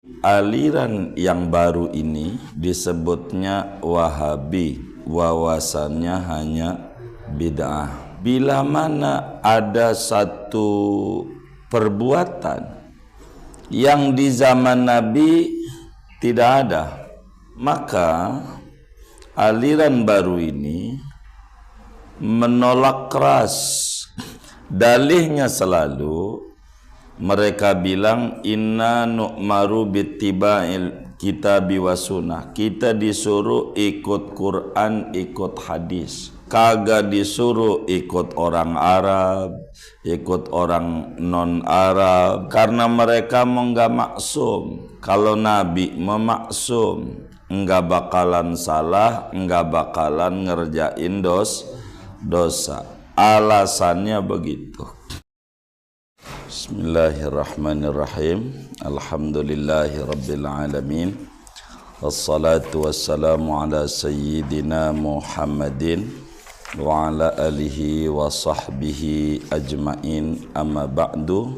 Aliran yang baru ini disebutnya Wahabi, wawasannya hanya bid'ah. Bila mana ada satu perbuatan yang di zaman Nabi tidak ada, maka aliran baru ini menolak keras. Dalihnya selalu mereka bilang inna nu'maru bittiba'il kitabi wa sunnah. Kita disuruh ikut Quran, ikut hadis. Kagak disuruh ikut orang Arab, ikut orang non-Arab. Karena mereka enggak maksum. Kalau Nabi memaksum, enggak bakalan salah, enggak bakalan ngerjain dosa. Alasannya begitu. Bismillahirrahmanirrahim. Alhamdulillahi rabbil alamin. Wassalatu wassalamu ala sayyidina Muhammadin wa ala alihi wa sahbihi ajma'in. Amma ba'du.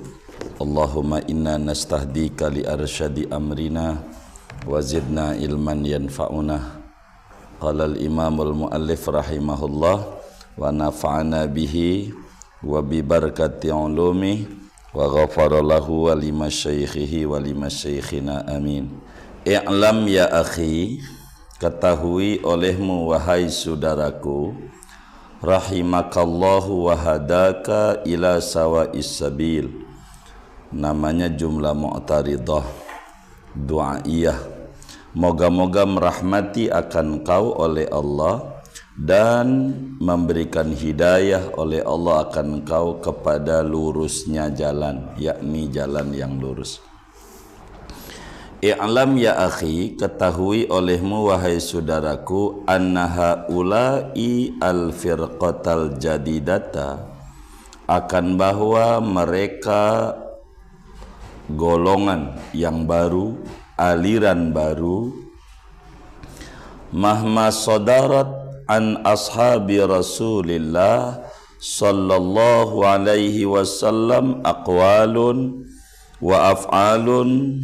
Allahumma inna nastahdika li arsyadi amrina wa zidna ilman yanfa'una. Qala al-imamul muallif rahimahullah wa nafa'ana bihi wa bi barakati ulumi wa ghafara lahu wa limasyaikhihi wa limasyaikhina amin. I'lam ya akhi, ketahui olehmu wahai saudaraku, rahimakallahu wa hadaka ila sawa'is sabil. Namanya jumlah mu'taridah du'aiyah. Moga-moga merahmati akan kau oleh Allah dan memberikan hidayah oleh Allah akan engkau kepada lurusnya jalan, yakni jalan yang lurus. I'lam ya akhi, ketahui olehmu wahai saudaraku, annaha ulai al-firqatal jadidata, akan bahwa mereka golongan yang baru, aliran baru, mahma sadarat an ashabi Rasulillah sallallahu alaihi wasallam aqwalun wa af'alun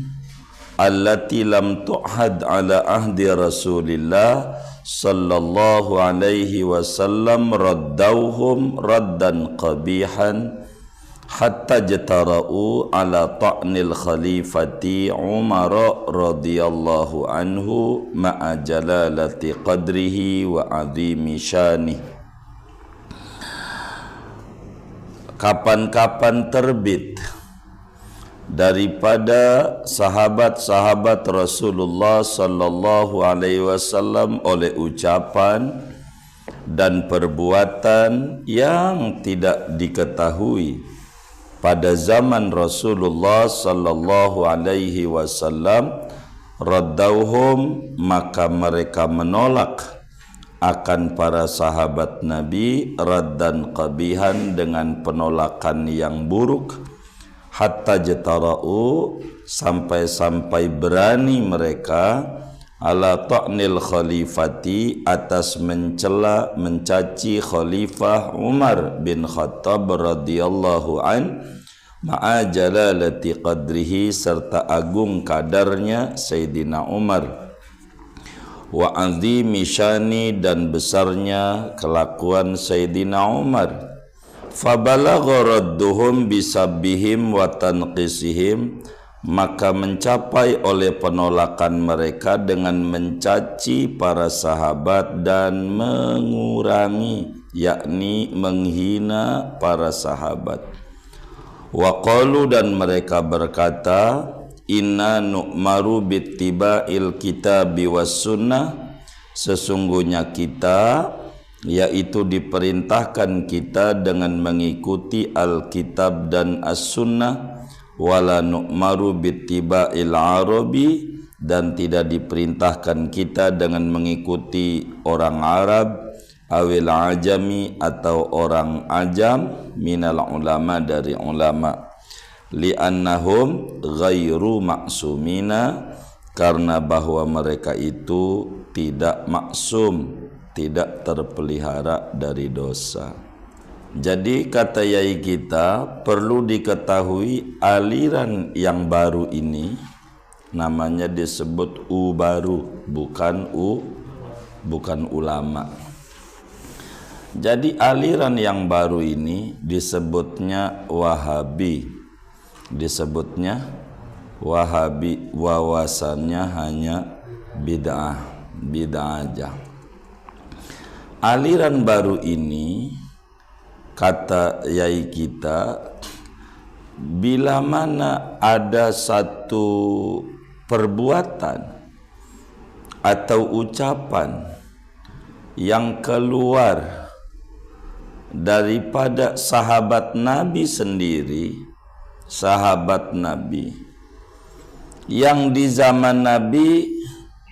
allati lam tu'had ala ahdi Rasulillah sallallahu alaihi wasallam raddauhum raddan qabihan hatta jatara'u ala ta'nil khalifati Umar radhiyallahu anhu ma'a jalalati qadrihi wa azimi syani. Kapan-kapan terbit daripada sahabat-sahabat Rasulullah sallallahu alaihi wasallam oleh ucapan dan perbuatan yang tidak diketahui pada zaman Rasulullah sallallahu alaihi wasallam, raddauhum, maka mereka menolak akan para sahabat Nabi raddan qabihan, dengan penolakan yang buruk, hatta jatara'u, sampai-sampai berani mereka ala ta'nil khalifati, atas mencela, mencaci Khalifah Umar bin Khattab radhiyallahu an, ma'a jalalati qadrihi, serta agung kadarnya Sayyidina Umar, wa azimi syani, dan besarnya kelakuan Sayyidina Umar. Fabalagha radduhum bisabbihim wa tanqisihim, maka mencapai oleh penolakan mereka dengan mencaci para sahabat dan mengurangi, yakni menghina para sahabat. Wa qalu, dan mereka berkata, inna nu'maru bittiba'il kitabi was sunnah, sesungguhnya kita, yaitu diperintahkan kita dengan mengikuti Alkitab dan As-Sunnah, wala nu'maru bittiba'il arabi, dan tidak diperintahkan kita dengan mengikuti orang Arab, awil ajami, atau orang ajam, minal ulama, dari ulama, li'annahum ghairu maksumina, karena bahwa mereka itu tidak maksum, tidak terpelihara dari dosa. Jadi kata yai kita, perlu diketahui aliran yang baru ini, namanya disebut baru, bukan ulama. Jadi aliran yang baru ini disebutnya Wahabi, wawasannya hanya bid'ah aja. Aliran baru ini, kata yai kita, bila mana ada satu perbuatan atau ucapan yang keluar daripada sahabat Nabi sendiri, sahabat Nabi yang di zaman Nabi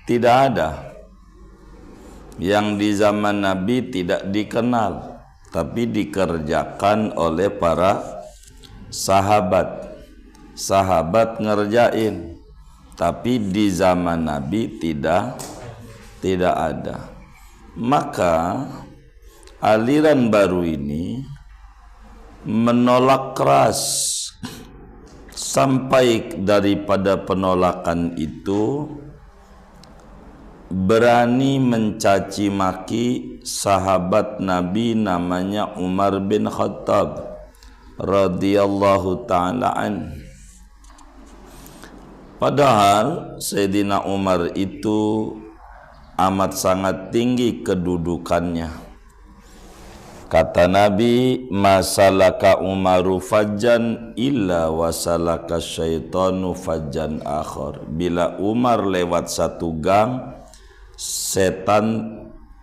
tidak ada, yang di zaman Nabi tidak dikenal, tapi dikerjakan oleh para sahabat. Sahabat ngerjain, tapi di zaman Nabi tidak ada. Maka aliran baru ini menolak keras, sampai daripada penolakan itu berani mencaci maki sahabat Nabi namanya Umar bin Khattab radhiyallahu ta'ala an. Padahal Sayyidina Umar itu amat sangat tinggi kedudukannya. Kata Nabi, masalaka Umaru fajjan illa wasalaka syaitanu fajjan akhar. Bila Umar lewat satu gang, setan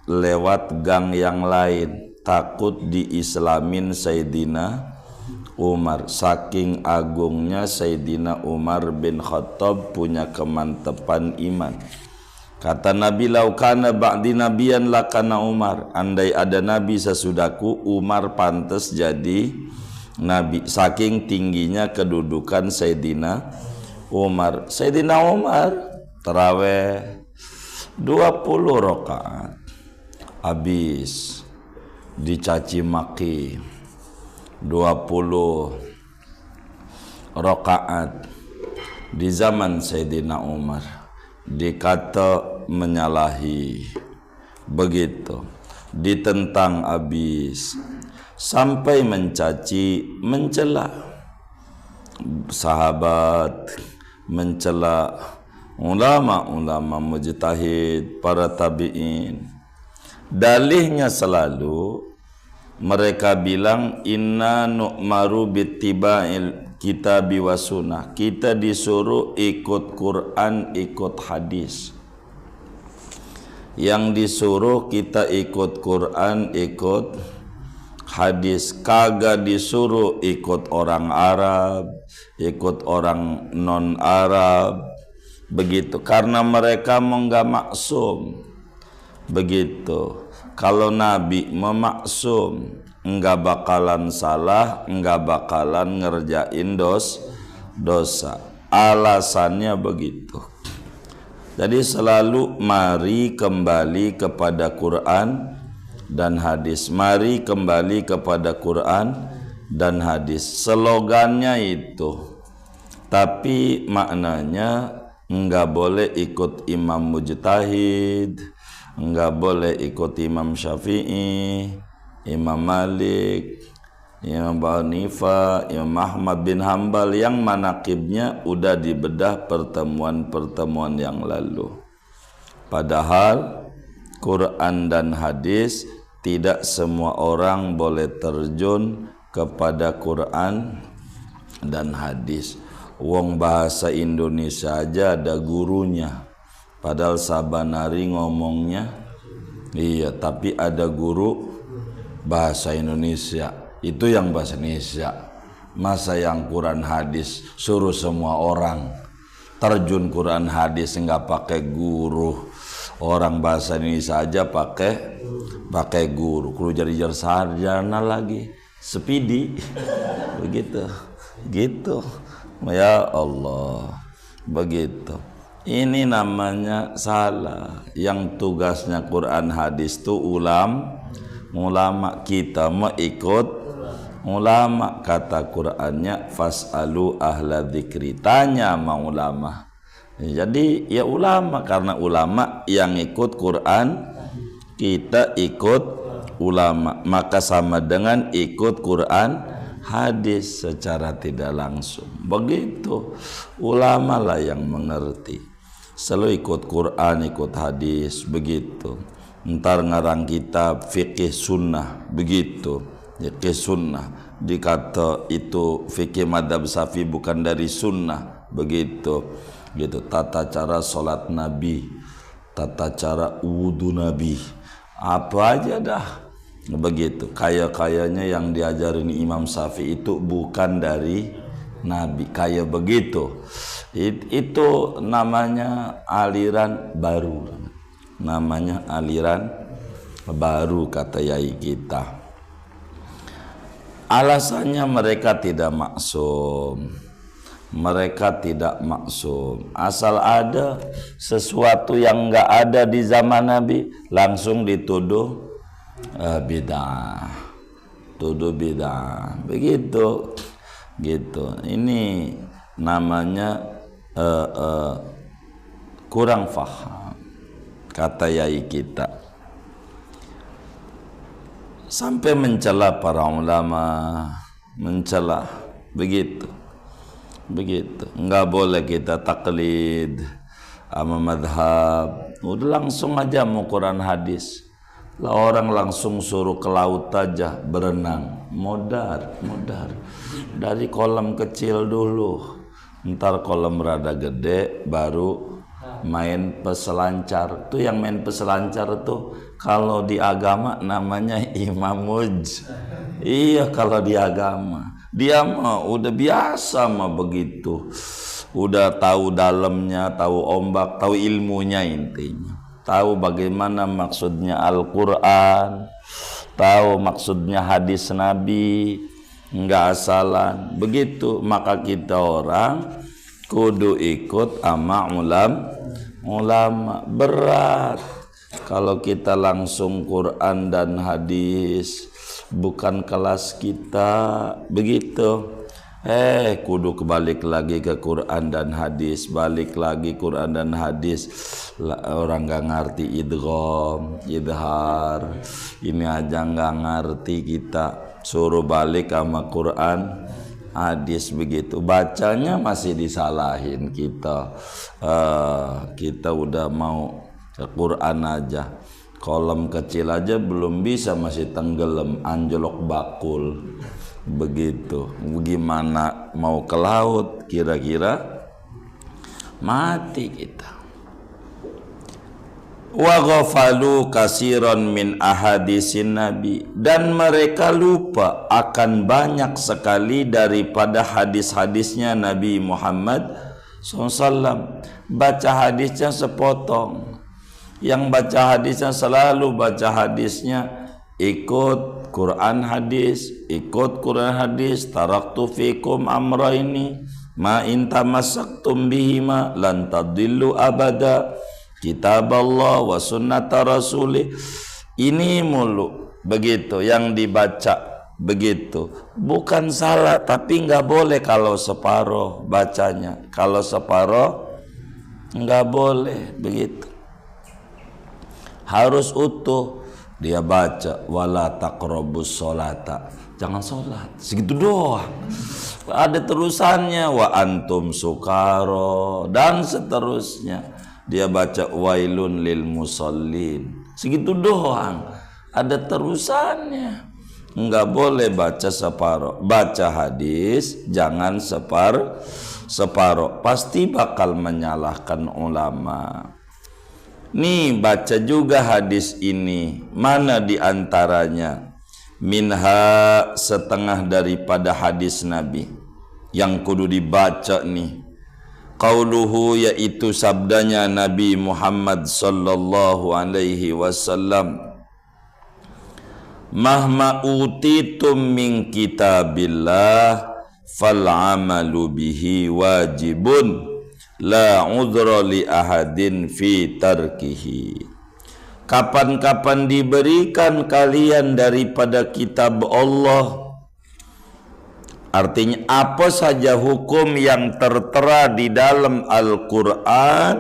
lewat gang yang lain. Takut diislamin Sayyidina Umar. Saking agungnya Sayyidina Umar bin Khattab punya kemantapan iman. Kata Nabi, laukana ba'di nabiyan lakana Umar. Andai ada Nabi sesudahku, Umar pantas jadi Nabi. Saking tingginya kedudukan Sayyidina Umar. Sayyidina Umar taraweh 20 rakaat, habis dicaci maki 20 rakaat di zaman Sayyidina Umar, dikata menyalahi, begitu ditentang habis, sampai mencaci, mencela sahabat, mencela ulama-ulama mujtahid, para tabi'in. Dalihnya selalu mereka bilang inna nu'maru bittiba'il kitabi wa sunnah. Kita disuruh ikut Quran, ikut hadis. Yang disuruh kita ikut Quran, ikut hadis. Kagak disuruh ikut orang Arab, ikut orang non Arab, begitu. Karena mereka enggak maksum, begitu. Kalau Nabi memaksum, enggak bakalan salah, enggak bakalan ngerjain dosa. Alasannya begitu. Jadi selalu mari kembali kepada Quran dan hadis. Mari kembali kepada Quran dan hadis. Slogannya itu. Tapi maknanya enggak boleh ikut imam mujtahid, enggak boleh ikut Imam Syafi'i, Imam Malik, Imam Abu Hanifah, Imam Ahmad bin Hambal yang manaqibnya udah dibedah pertemuan-pertemuan yang lalu. Padahal Quran dan hadis tidak semua orang boleh terjun kepada Quran dan hadis. Wong bahasa Indonesia aja ada gurunya. Padahal sabanari ngomongnya iya, tapi ada guru bahasa Indonesia. Itu yang bahasa Indonesia. Masa yang Quran hadis suruh semua orang terjun Quran hadis enggak pakai guru. Orang bahasa Indonesia aja pakai guru. Kudu jadi sarjana lagi. Speedy. Begitu. Gitu. Ya Allah. Begitu. Ini namanya salah. Yang tugasnya Quran hadis itu ulama. Kita mengikut ulama. Kata Qurannya fas'alu ahla dzikri. Tanya sama ulama. Jadi ya ulama, karena ulama yang ikut Quran, kita ikut ulama, maka sama dengan ikut Quran hadis secara tidak langsung. Begitu, ulama lah yang mengerti. Selalu ikut Quran, ikut hadis, begitu. Ntar ngarang kitab fikih sunnah, begitu. Fikih sunnah dikata itu fikih madhab Syafi'i bukan dari sunnah, begitu. Gitu, tata cara sholat Nabi, tata cara wudu Nabi, apa aja dah. Begitu, kaya-kayanya yang diajarin Imam Syafi'i itu bukan dari Nabi, kayak begitu. Itu namanya aliran baru, namanya aliran baru kata yai kita. Alasannya mereka tidak maksum, mereka tidak maksum. Asal ada sesuatu yang enggak ada di zaman Nabi, langsung dituduh bid'ah, tuduh bid'ah, begitu, gitu. Ini namanya kurang faham, kata yai kita, sampai mencela para ulama, mencela, begitu, begitu. Enggak boleh kita taklid sama madhab, udah langsung aja mau Quran hadis. Lah orang langsung suruh ke laut aja berenang, modar dari kolam kecil dulu, ntar kolam rada gede baru main peselancar. Tuh yang main peselancar tuh kalau di agama namanya imamuj. Iya, kalau di agama dia mah udah biasa mah begitu, udah tahu dalamnya, tahu ombak, tahu ilmunya, intinya tahu bagaimana maksudnya Al-Quran, tahu maksudnya hadis Nabi, enggak asalan, begitu. Maka kita orang kudu ikut sama ulama. Berat kalau kita langsung Quran dan hadis, bukan kelas kita, begitu. Kudu kebalik lagi ke Quran dan hadis, balik lagi Quran dan hadis. Orang gak ngerti idgham, idhar, ini aja gak ngerti kita, suruh balik sama Quran hadis, begitu. Bacanya masih disalahin kita. Kita udah mau ke Quran aja, kolam kecil aja belum bisa, masih tenggelam, anjlok bakul, begitu. Bagaimana mau ke laut, kira-kira mati kita. Wa ghafalu kasiran min ahadisin nabi, dan mereka lupa akan banyak sekali daripada hadis-hadisnya Nabi Muhammad SAW. Baca hadisnya sepotong, yang baca hadisnya selalu baca hadisnya ikut Quran hadis, ikut Quran hadis. Taraktu fikum amraini ma in tamassaktum bihima lan tadillu abada, kitab Allah wa sunnata rasulih. Ini mulu, begitu yang dibaca, begitu. Bukan salah, tapi nggak boleh kalau separoh bacanya. Kalau separoh nggak boleh, begitu. Harus utuh. Dia baca wala taqrabus sholata, jangan sholat, segitu doang. Ada terusannya wa antum sukaro dan seterusnya. Dia baca wailun lil musallin, segitu doang. Ada terusannya. Enggak boleh baca separoh. Baca hadis jangan separoh, pasti bakal menyalahkan ulama. Nih baca juga hadis ini, mana diantaranya? Minha, setengah daripada hadis Nabi yang kudu dibaca nih. Qauluhu, yaitu sabdanya Nabi Muhammad sallallahu alaihi wasallam, mahma utitum min kitabillah fal amalu bihi wajibun la udhra li ahadin fi tarkihi. Kapan-kapan diberikan kalian daripada kitab Allah Artinya apa saja hukum yang tertera di dalam Al-Quran,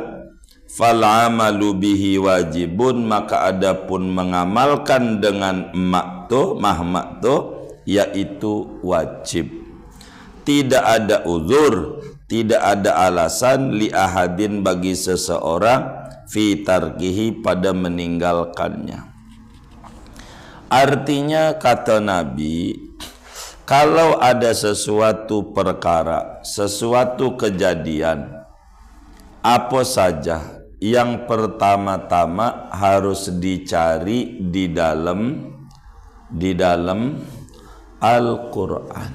fal amalu bihi wajibun, maka adapun mengamalkan dengan mahmak yaitu wajib. Tidak ada uzur, tidak ada alasan li ahadin bagi seseorang fi tarkihi pada meninggalkannya. Artinya kata Nabi, kalau ada sesuatu perkara, sesuatu kejadian, apa saja yang pertama-tama harus dicari di dalam Al-Quran.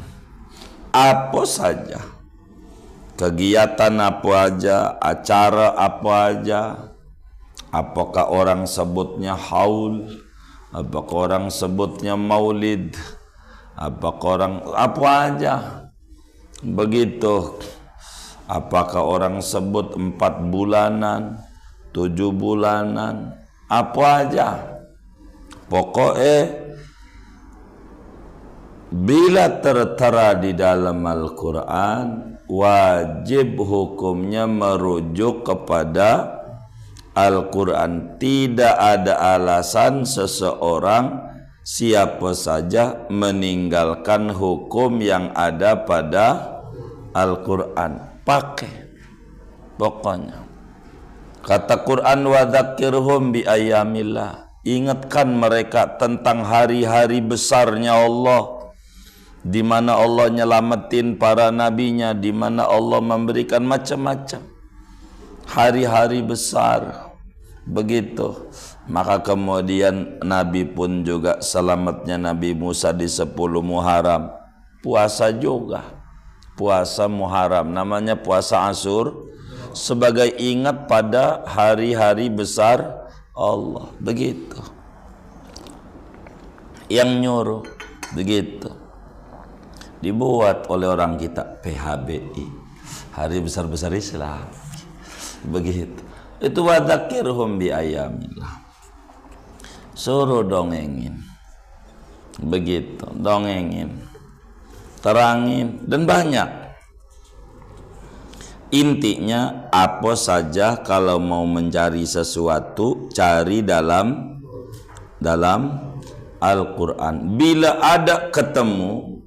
Apa saja, kegiatan apa aja, acara apa aja, apakah orang sebutnya haul, apakah orang sebutnya maulid, apakah orang apa aja begitu, apakah orang sebut 4 bulanan, 7 bulanan, apa aja, pokoknya bila tertera di dalam Al-Quran, wajib hukumnya merujuk kepada Al-Quran. Tidak ada alasan seseorang siapa saja meninggalkan hukum yang ada pada Al-Quran. Pakai pokoknya. Kata Quran, wa dzakirhum bi ayyamillah. Ingatkan mereka tentang hari-hari besarnya Allah, di mana Allah nyelamatin para nabinya, di mana Allah memberikan macam-macam hari-hari besar begitu. Maka kemudian Nabi pun juga selamatnya Nabi Musa di 10 Muharram, puasa juga, puasa Muharram, namanya puasa Ashur, sebagai ingat pada hari-hari besar Allah, begitu yang nyuruh, begitu dibuat oleh orang kita, PHBI, hari besar-besar Islam, begitu. Itu wadzakirhum bi ayyamillah, suruh dongengin, begitu, dongengin, terangin, dan banyak. Intinya apa saja kalau mau mencari sesuatu, cari dalam Al-Quran. Bila ada ketemu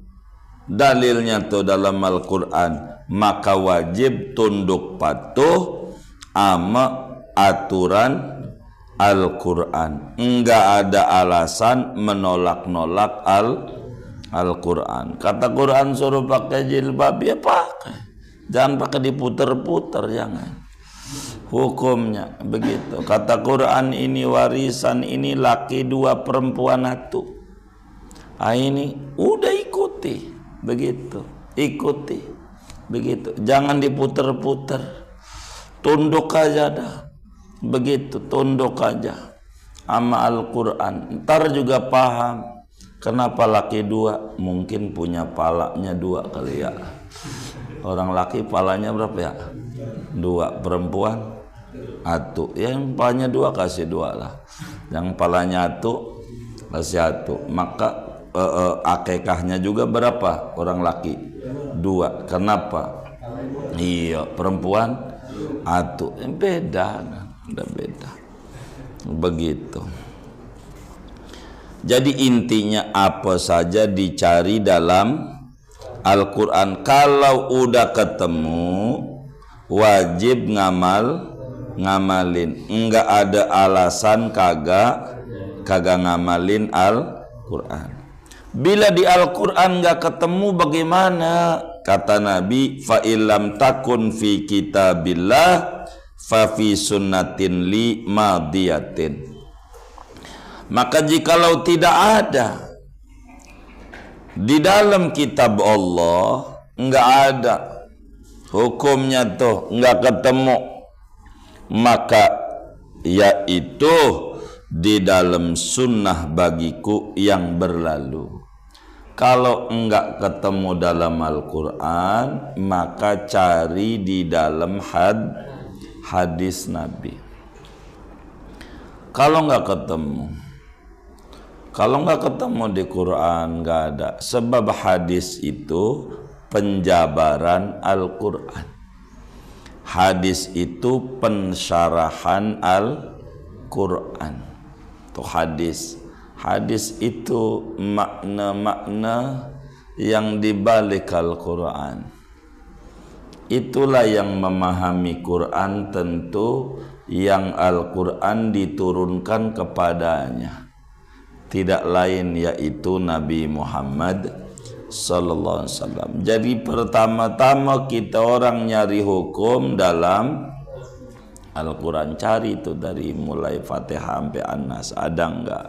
dalilnya tuh dalam Al-Quran, maka wajib tunduk patuh ama aturan Al-Quran. Enggak ada alasan menolak-nolak Al-Quran. Kata Quran suruh pakai jilbab, ya pakai. Jangan pakai diputer-puter, jangan. Hukumnya begitu. Kata Quran, ini warisan, ini laki 2 perempuan 1. Ini udah ikuti. Begitu, ikuti, begitu. Jangan diputer-puter, tunduk aja dah, begitu, tunduk aja sama Al-Quran. Ntar juga paham kenapa laki 2, mungkin punya palanya 2 kali ya. Orang laki palanya berapa ya? 2, perempuan 1. Yang palanya 2 kasih 2 lah, yang palanya 1 kasih 1. Maka akikahnya juga berapa? Orang laki 2. Kenapa? Iya, perempuan 1. Beda, udah beda. Begitu. Jadi intinya apa saja dicari dalam Al-Quran. Kalau udah ketemu, wajib ngamalin. Enggak ada alasan kagak ngamalin Al-Quran. Bila di Al-Quran nggak ketemu, bagaimana? Kata Nabi, fa illam takun fi kitabillah fa fi sunnatin li madiyatin. Maka jikalau tidak ada di dalam kitab Allah, nggak ada hukumnya tuh, nggak ketemu, maka yaitu di dalam sunnah bagiku yang berlalu. Kalau enggak ketemu dalam Al-Quran, maka cari di dalam hadis Nabi. Kalau enggak ketemu di Quran, enggak ada. Sebab hadis itu penjabaran Al-Quran. Hadis itu pensyarahan Al-Quran. Itu hadis. Hadis itu makna-makna yang dibalik Al-Quran. Itulah yang memahami Quran tentu yang Al-Quran diturunkan kepadanya, tidak lain yaitu Nabi Muhammad sallallahu alaihi wasallam. Jadi pertama-tama kita orang nyari hukum dalam Al-Quran, cari itu dari mulai Fatihah sampai An-Nas, ada enggak?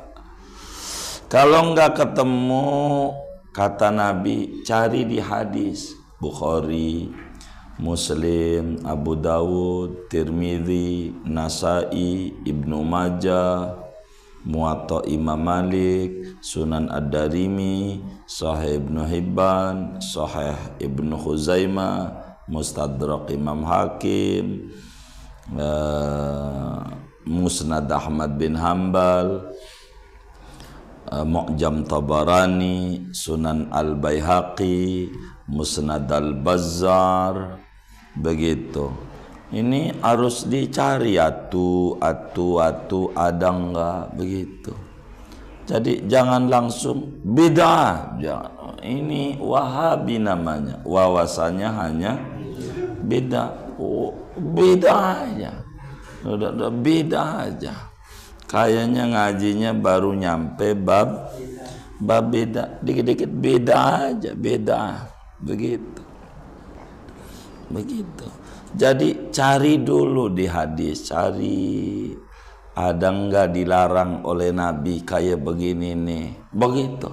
Kalau enggak ketemu kata Nabi, cari di hadis Bukhari, Muslim, Abu Dawud, Tirmidzi, Nasai, Ibnu Majah, Muwatta Imam Malik, Sunan Ad-Darimi, Sahih Ibnu Hibban, Sahih Ibnu Khuzaimah, Mustadrak Imam Hakim, Musnad Ahmad bin Hanbal, Mu'jam Tabarani, Sunan Al-Baihaqi, Musnad Al-Bazzar. Begitu. Ini harus dicari atu ada enggak, begitu. Jadi jangan langsung bid'ah. Ini Wahabi namanya. Wawasannya hanya bid'ah. Bid'ah aja. Udah bid'ah aja. Kayaknya ngajinya baru nyampe bab beda, dikit-dikit beda aja, beda, begitu. Jadi cari dulu di hadis, cari ada enggak dilarang oleh Nabi kayak begini nih, begitu.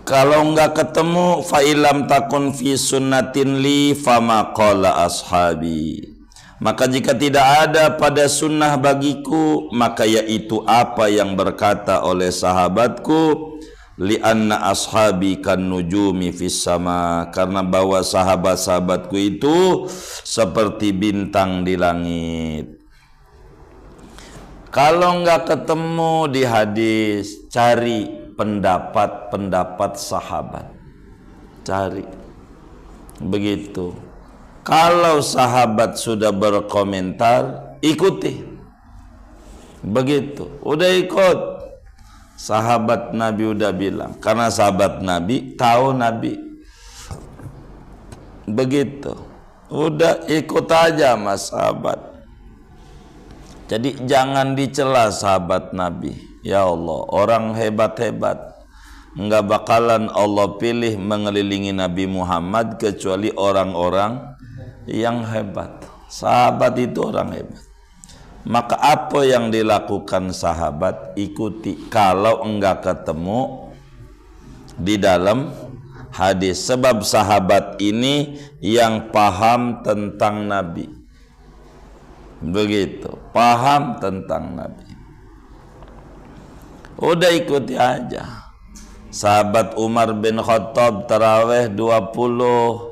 Kalau enggak ketemu, fa ilam takun fi sunnatin li fama qala ashabi. Maka jika tidak ada pada sunnah bagiku, maka yaitu apa yang berkata oleh sahabatku, li'anna ashabi kan nujumi fis sama, karena bahwa sahabat-sahabatku itu seperti bintang di langit. Kalau enggak ketemu di hadis, cari pendapat-pendapat sahabat. Cari. Begitu. Kalau sahabat sudah berkomentar, ikuti. Begitu. Udah ikut. Sahabat Nabi udah bilang. Karena sahabat Nabi tahu Nabi. Begitu. Udah ikut aja sama sahabat. Jadi jangan dicela sahabat Nabi. Ya Allah, orang hebat-hebat. Enggak bakalan Allah pilih mengelilingi Nabi Muhammad kecuali orang-orang yang hebat. Sahabat itu orang hebat. Maka apa yang dilakukan sahabat, ikuti. Kalau enggak ketemu di dalam hadis, sebab sahabat ini yang paham tentang Nabi. Begitu, paham tentang Nabi. Udah ikuti aja. Sahabat Umar bin Khattab tarawih 20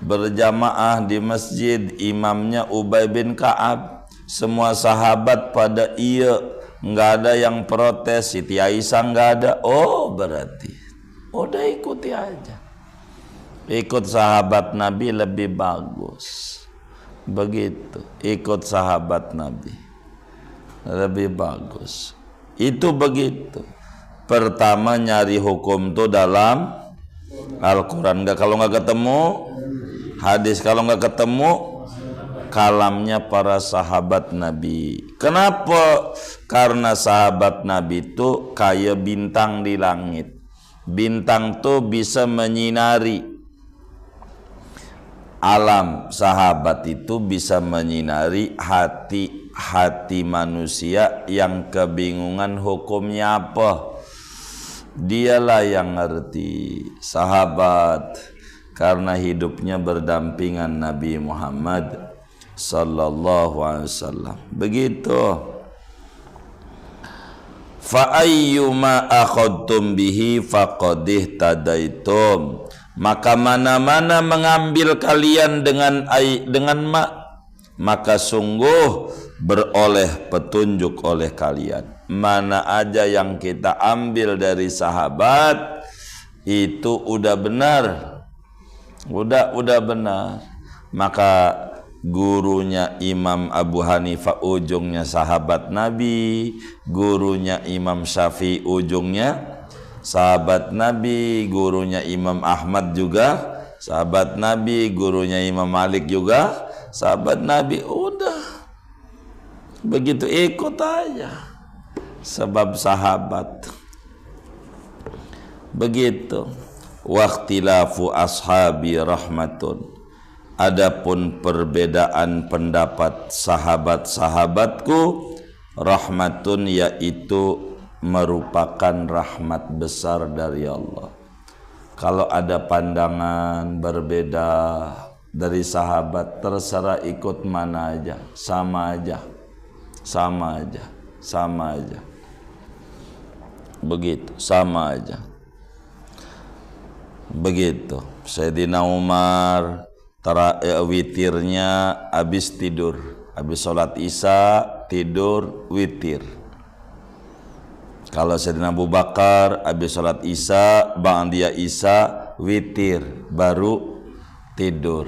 berjamaah di masjid, imamnya Ubay bin Ka'ab. Semua sahabat pada iya, nggak ada yang protes. Siti Aisyah nggak ada. Oh, berarti udah ikuti aja. Ikut sahabat Nabi lebih bagus. Begitu, ikut sahabat Nabi lebih bagus. Itu begitu. Pertama nyari hukum tuh dalam Al-Quran. Kalau nggak ketemu hadis, kalau nggak ketemu kalamnya para sahabat Nabi. Kenapa? Karena sahabat Nabi itu kayak bintang di langit. Bintang tuh bisa menyinari alam. Sahabat itu bisa menyinari hati manusia yang kebingungan hukumnya apa. Dialah yang ngerti. Sahabat karena hidupnya berdampingan Nabi Muhammad sallallahu alaihi wasallam. Begitu. Fa ayyuma akhadtum bihi faqad ihtadaitum. Maka mana-mana mengambil kalian dengan maka sungguh beroleh petunjuk oleh kalian. Mana aja yang kita ambil dari sahabat, itu udah benar. Udah benar. Maka gurunya Imam Abu Hanifah ujungnya sahabat Nabi, gurunya Imam Syafi'i ujungnya sahabat Nabi, gurunya Imam Ahmad juga sahabat Nabi, gurunya Imam Malik juga sahabat Nabi. Udah begitu, ikut aja sebab sahabat. Begitu. Waqtilafu ashabi rahmatun. Adapun perbedaan pendapat sahabat-sahabatku rahmatun, yaitu merupakan rahmat besar dari Allah. Kalau ada pandangan berbeda dari sahabat, terserah ikut mana aja, sama aja. Begitu, sama aja. Begitu. Sayyidina Umar witirnya habis tidur, habis sholat isya tidur witir. Kalau Sayyidina Abu Bakar habis sholat isya, ba'da isya witir, baru tidur.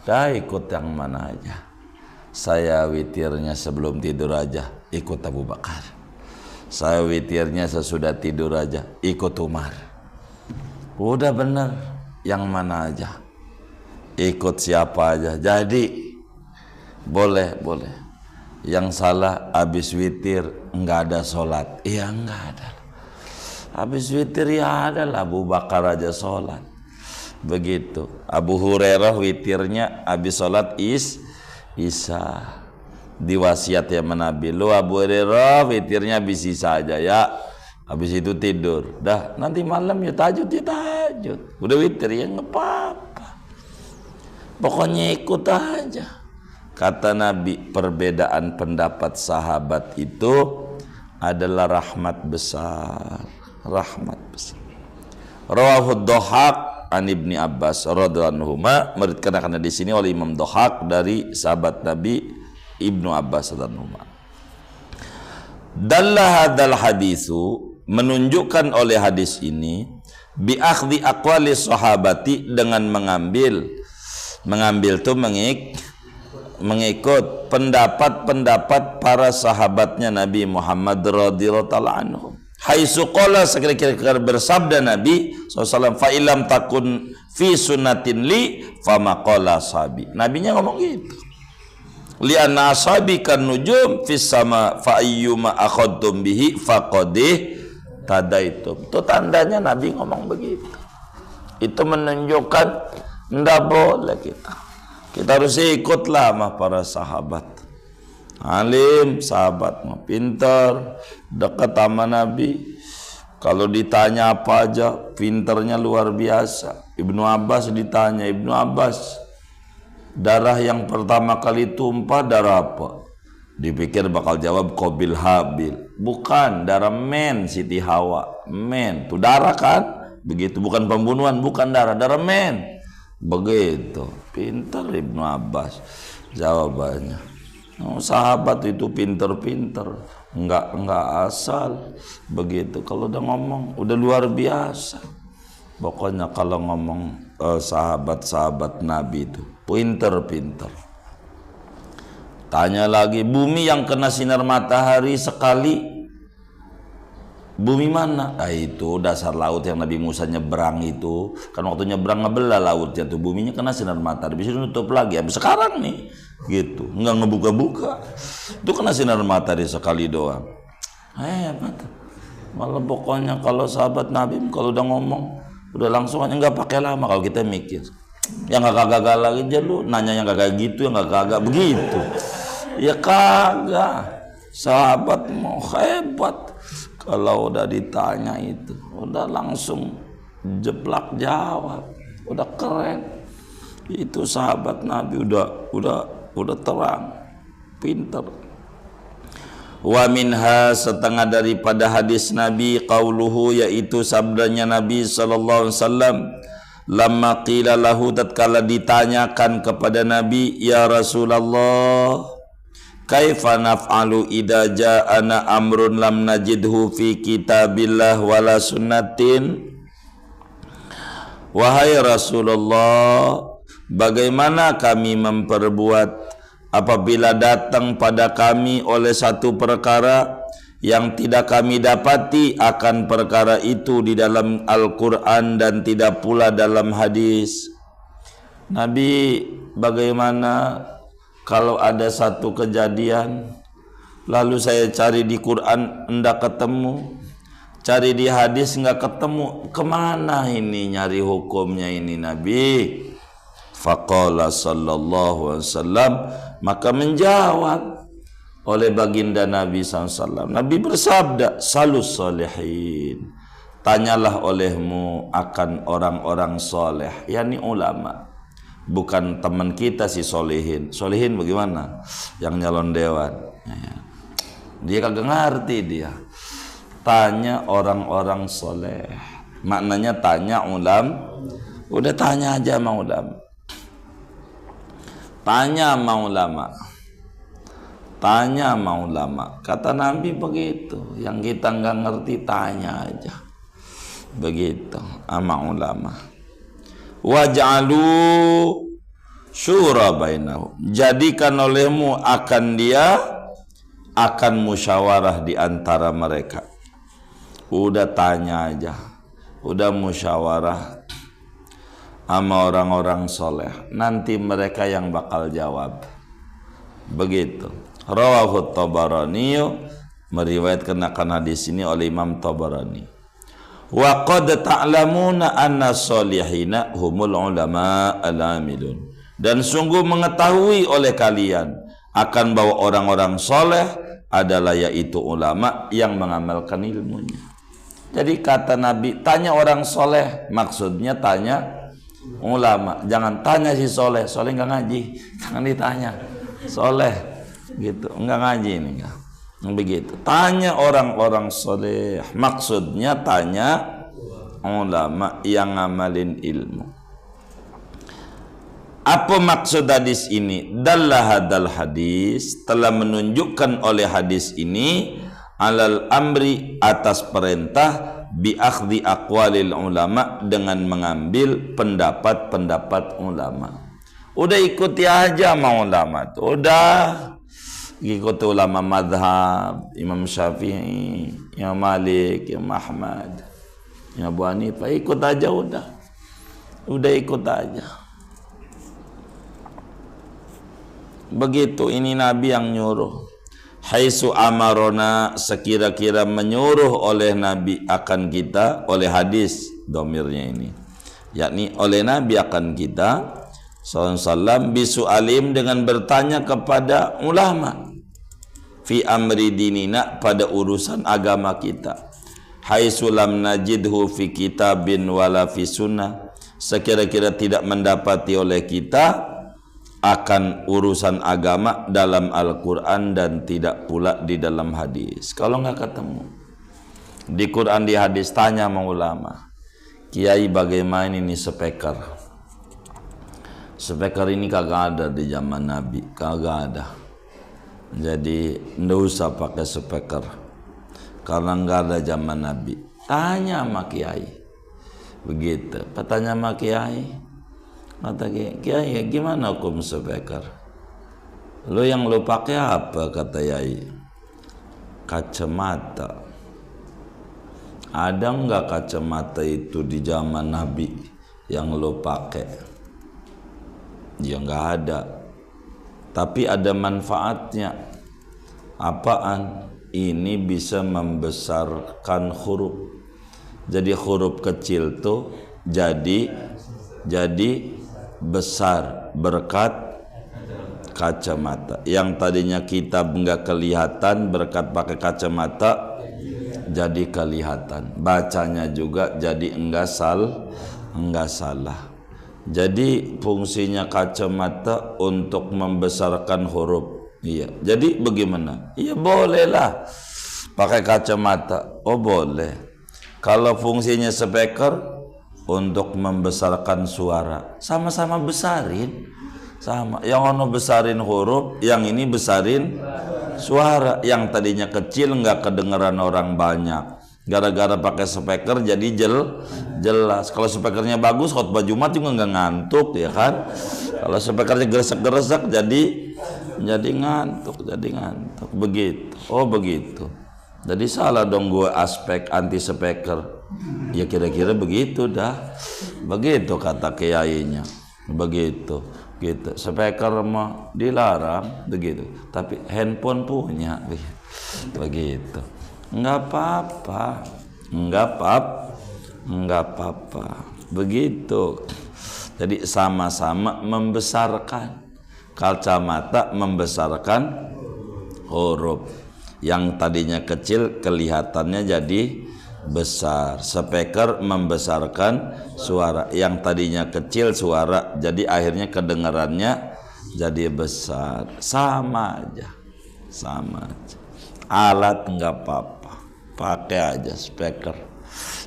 Dah ikut yang mana aja. Saya witirnya sebelum tidur aja, ikut Abu Bakar. Saya witirnya sesudah tidur aja, ikut Umar. Udah bener, yang mana aja, ikut siapa aja. Jadi boleh. Yang salah habis witir enggak ada sholat, iya enggak ada. Habis witir ya ada lah, Abu Bakar aja sholat. Begitu. Abu Hurairah witirnya habis sholat isya. Diwasiat ya Nabi, lu Abu Hurairah witirnya habis isya aja ya, habis itu tidur. Dah nanti malam ya tahajud. Udah witir ya nggak apa-apa. Pokoknya ikut aja. Kata Nabi, perbedaan pendapat sahabat itu adalah rahmat besar. Rawahu Dhahak an Ibni Abbas radhiyallahu anhuma, meriwayatkan di sini oleh Imam Dhahak dari sahabat Nabi Ibnu Abbas radhiyallahu anhuma. Dalla hadzal hadisu, menunjukkan oleh hadis ini, bi akhdhi aqwali sahabati, dengan mengambil tuh mengikut pendapat-pendapat para sahabatnya Nabi Muhammad radhiyallahu taala anhum. Haitsu qala, sekira-kira bersabda Nabi SAW, fa ilam takun fi sunnatin li fama qala sahabi. Nabinya ngomong gitu. Li anna ashabi kan nujum fis sama fa ayyuma akhadtum bihi faqadih tadaitum. Itu tandanya Nabi ngomong begitu. Itu menunjukkan ndak boleh kita harus ikutlah sama para sahabat. Alim, sahabat mah pintar, dekat sama Nabi. Kalau ditanya apa aja, pinternya luar biasa. Ibnu Abbas ditanya, Ibnu Abbas, darah yang pertama kali tumpah darah apa? Dipikir bakal jawab Qabil Habil. Bukan, darah men Siti Hawa. Men, itu darah kan? Begitu, bukan pembunuhan, bukan darah men. Begitu, pintar Ibnu Abbas jawabannya. Sahabat itu pinter-pinter, enggak asal begitu. Kalau udah ngomong udah luar biasa. Pokoknya kalau ngomong sahabat-sahabat Nabi itu pinter-pinter. Tanya lagi, bumi yang kena sinar matahari sekali, bumi mana? Itu dasar laut yang Nabi Musa nyebrang itu. Kan waktu nyebrang ngebelah lautnya tuh, buminya kena sinar matahari, bisa nutup lagi. Habis sekarang nih gitu, nggak ngebuka-buka, itu kena sinar matahari sekali doang. Malah pokoknya kalau sahabat Nabi kalau udah ngomong udah langsung aja, nggak pakai lama. Kalau kita mikir yang nggak kagak lagi aja, lu nanya yang kagak gitu, yang nggak kagak begitu ya kagak. Sahabat mau hebat, kalau udah ditanya itu udah langsung jeblak jawab, udah keren. Itu sahabat Nabi udah terang, pinter. Wa minha, setengah daripada hadis Nabi, qauluhu, yaitu sabdanya Nabi sallallahu alaihi wasallam, lamma qila lahu, tatkala ditanyakan kepada Nabi, ya Rasulullah, kaifa naf'alu idza ja'ana amrun lam najidhu fi kitabillah wala sunnatin. Wahai Rasulullah, bagaimana kami memperbuat apabila datang pada kami oleh satu perkara yang tidak kami dapati akan perkara itu di dalam Al-Quran dan tidak pula dalam hadis. Nabi, bagaimana kalau ada satu kejadian lalu saya cari di Quran enggak ketemu, cari di hadis enggak ketemu, kemana ini nyari hukumnya ini Nabi? Faqala sallallahu alaihi wasallam, maka menjawab oleh baginda Nabi SAW. Nabi bersabda, salus solihin, tanyalah olehmu akan orang-orang soleh, yakni ulama. Bukan teman kita si solihin. Solihin bagaimana? Yang nyalon dewan. Dia kagak ngerti dia. Tanya orang-orang soleh. Maknanya tanya ulam. Udah tanya aja sama ulama. Tanya sama ulama. Tanya sama ulama. Kata Nabi begitu. Yang kita nggak ngerti tanya aja. Begitu sama ulama. Waj'alu syura bainahum, jadikan olehmu akan dia akan musyawarah di antara mereka. Udah tanya aja, udah musyawarah sama orang-orang soleh, nanti mereka yang bakal jawab. Begitu. Rawahu Tabarani, meriwayatkan akan hadis ini oleh Imam Tabarani. Wa qad ta'lamuna anna solihina humul ulama al-amilun, dan sungguh mengetahui oleh kalian akan bahwa orang-orang soleh adalah yaitu ulama yang mengamalkan ilmunya. Jadi kata Nabi, tanya orang soleh, maksudnya tanya ulama. Jangan tanya si soleh, soleh nggak ngaji, jangan ditanya soleh gitu, nggak ngaji ini enggak. Begitu. Tanya orang-orang soleh, maksudnya tanya ulama yang ngamalin ilmu. Apa maksud hadis ini? Dalla hadal hadis, telah menunjukkan oleh hadis ini alal amri, atas perintah bi akhdhi aqwalil ulama, dengan mengambil pendapat-pendapat ulama. Udah ikuti aja sama ulama tuh. Udah ikuti ulama madhab, Imam Syafi'i, Imam Malik, Imam Ahmad, Imam Abu Hanifah, ikut aja udah ikut aja. Begitu, ini Nabi yang nyuruh. Haitsu amarona, sekira-kira menyuruh oleh Nabi akan kita, oleh hadis domirnya ini, yakni oleh Nabi akan kita SAW, bisu alim, dengan bertanya kepada ulama, fi amri dinina, pada urusan agama kita. Haitsu lam najidhu fi kitabin wala fi sunnah, sekira-kira tidak mendapati oleh kita akan urusan agama dalam Al-Quran dan tidak pula di dalam hadis. Kalau nggak ketemu di Quran, di hadis, tanya sama ulama. Kiai bagaimana ini speaker? Speaker ini kagak ada di zaman Nabi, kagak ada. Jadi nggak usah pakai speaker karena nggak ada zaman Nabi. Tanya sama kiai. Begitu. Tanya sama kiai. Kata kiai, gimana hukum speaker? Lo yang lo pakai apa? Kata kiai. Kacamata. Ada nggak kacamata itu di zaman Nabi yang lo pakai? Ya nggak ada. Tapi ada manfaatnya. Apaan? Ini bisa membesarkan huruf. Jadi huruf kecil tuh jadi besar berkat kacamata. Yang tadinya kitab nggak kelihatan, berkat pakai kacamata jadi kelihatan. Bacanya juga jadi enggak salah. Jadi fungsinya kacamata untuk membesarkan huruf. Iya. Jadi bagaimana? Iya bolehlah pakai kacamata. Oh boleh. Kalau fungsinya speaker untuk membesarkan suara, sama-sama besarin. Sama. Yang ono besarin huruf, yang ini besarin suara. Yang tadinya kecil nggak kedengeran orang banyak, Gara-gara pakai speaker jadi jelas. Kalau speakernya bagus, khutbah Jumat juga nggak ngantuk, ya kan? Kalau speakernya geresek-geresek jadi ngantuk. Begitu. Oh begitu. Jadi salah dong gue aspek anti speaker. Ya kira-kira begitu dah. Begitu kata kiainya. Begitu. Gitu. Speaker mah dilarang begitu. Tapi handphone punya begitu. Enggak apa-apa. Begitu. Jadi sama-sama membesarkan. Kacamata membesarkan huruf. Yang tadinya kecil kelihatannya jadi besar. Speaker membesarkan suara. Yang tadinya kecil suara, jadi akhirnya kedengarannya jadi besar. Sama aja. Alat enggak apa-apa. Pakai aja speaker.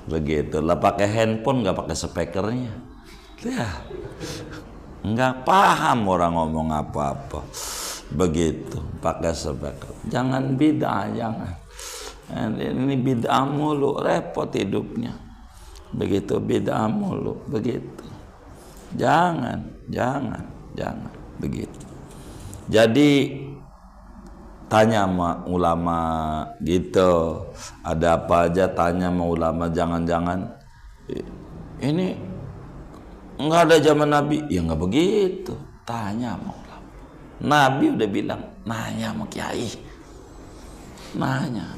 Begitulah, pakai handphone nggak pakai speakernya. Ya, nggak paham orang ngomong apa-apa. Begitu, pakai speaker. Jangan bid'ah, jangan. Ini bid'ah mulu, repot hidupnya. Begitu bid'ah mulu, begitu. Jangan begitu. Jadi tanya sama ulama gitu, ada apa aja tanya sama ulama. Jangan ini nggak ada zaman Nabi, ya nggak begitu. Tanya sama ulama. Nabi udah bilang nanya sama kiai, nanya.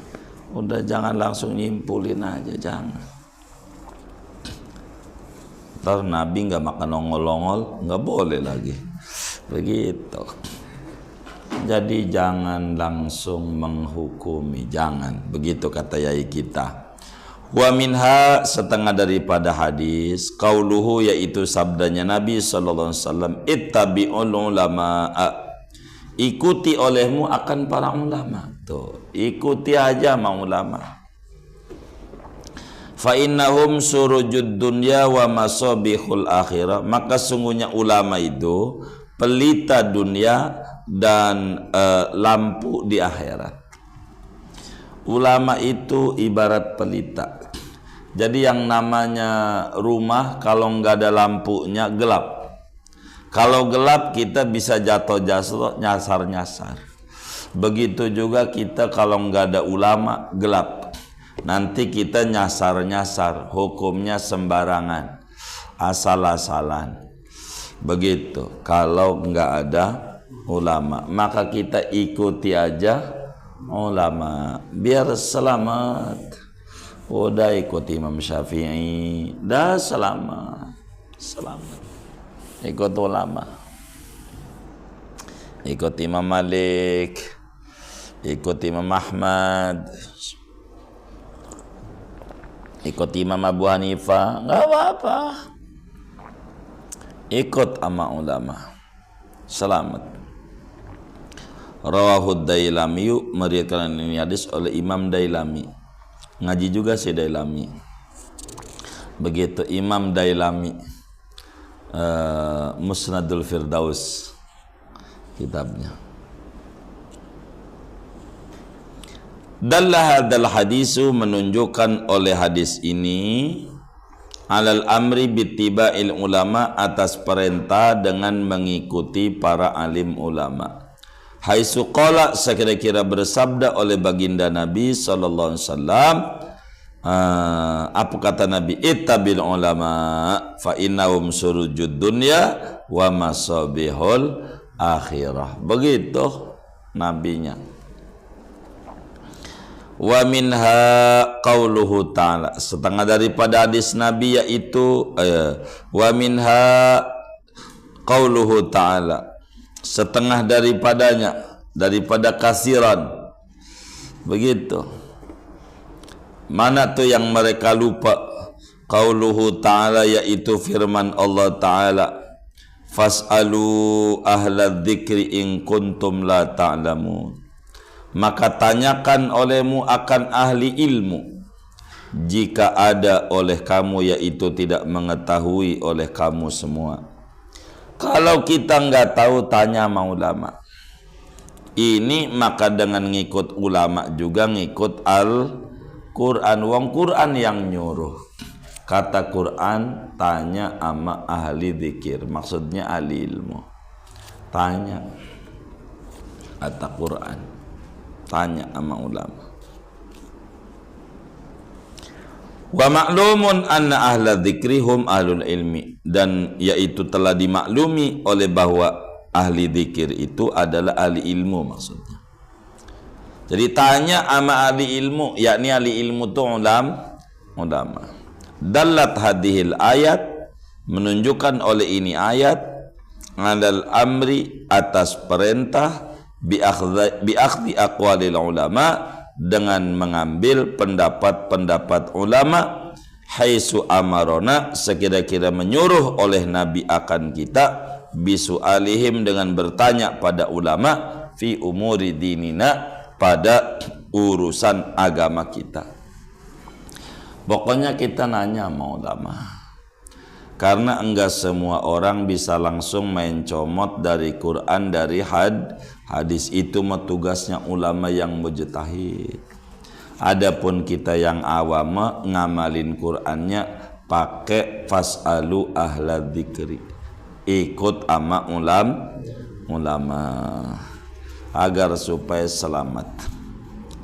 Udah jangan langsung nyimpulin aja, jangan. Ntar Nabi nggak makan ongol-ongol, nggak boleh lagi. Begitu. Jadi jangan langsung menghukumi, jangan. Begitu kata yai kita. Wa minha, setengah daripada hadis, qauluhu, yaitu sabdanya Nabi sallallahu alaihi wasallam, ittabi'ul ulama, ikuti olehmu akan para ulama. Tuh, ikuti aja sama ulama. Fa innahum surujud dunya wa masabihul akhirah, maka sungguhnya ulama itu pelita dunia dan lampu di akhirat. Ulama itu ibarat pelita. Jadi yang namanya rumah kalau nggak ada lampunya gelap. Kalau gelap kita bisa jatuh nyasar. Begitu juga kita kalau nggak ada ulama gelap. Nanti kita nyasar, hukumnya sembarangan, asal-asalan. Begitu. Kalau nggak ada ulama, maka kita ikuti aja ulama biar selamat. Udah ikuti Imam Syafi'i, dah selamat. Ikut ulama, ikut Imam Malik, ikut Imam Ahmad, ikut Imam Abu Hanifah, nggak apa-apa. Ikut sama ulama, selamat. Rawahud Dailami, meriwayatkan ini hadis oleh Imam Dailami. Ngaji juga si Dailami. Begitu Imam Dailami, Musnadul Firdaus kitabnya. Dalla hadzal hadisu, menunjukkan oleh hadis ini, alal amri bittiba'il ulama, atas perintah dengan mengikuti para alim ulama. Haitsu qala, sekira-kira bersabda oleh baginda Nabi sallallahu alaihi wasallam, apa kata Nabi? Ittabil ulama fa innahum surujud dunya wa masabihul akhirah. Begitu nabinya. Wa minha qauluhu ta'ala, setengah daripada hadis Nabi yaitu wa minha qauluhu ta'ala, setengah daripadanya, daripada kasiran. Begitu. Mana tuh yang mereka lupa? Qauluhu ta'ala, yaitu firman Allah Ta'ala, fas'alu ahla dzikri in kuntum la ta'lamun, maka tanyakan olehmu akan ahli ilmu jika ada oleh kamu, yaitu tidak mengetahui oleh kamu semua. Kalau kita nggak tahu, tanya sama ulama. Ini maka dengan ngikut ulama juga ngikut Al-Quran. Quran, wong Quran yang nyuruh. Kata Quran, tanya ama ahli dzikir, maksudnya ahli ilmu. Tanya. Kata Quran, tanya ama ulama. Wa ma'lumun anna ahla dzikri hum ahlul ilmi, dan yaitu telah dimaklumi oleh bahwa ahli dzikir itu adalah ahli ilmu maksudnya. Jadi tanya ama ahli ilmu, yakni ahli ilmu itu ulama. Dallat hadhil ayat, menunjukkan oleh ini ayat, alal amri, atas perintah, bi akhdhi aqwalil ulama, dengan mengambil pendapat-pendapat ulama, haitsu amarona, sekira-kira menyuruh oleh Nabi akan kita, bisu alihim, dengan bertanya pada ulama, fi umuri dinina, pada urusan agama kita. Pokoknya kita nanya sama ulama, karena enggak semua orang bisa langsung main comot dari Quran, dari hadis. Itu mah tugasnya ulama yang mujtahid. Adapun kita yang awam ngamalin Qurannya pakai fasalu ahla dzikri, ikut ama ulama agar supaya selamat.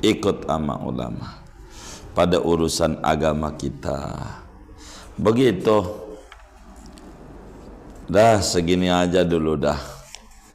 Ikut ama ulama pada urusan agama kita. Begitu. Dah segini aja dulu dah.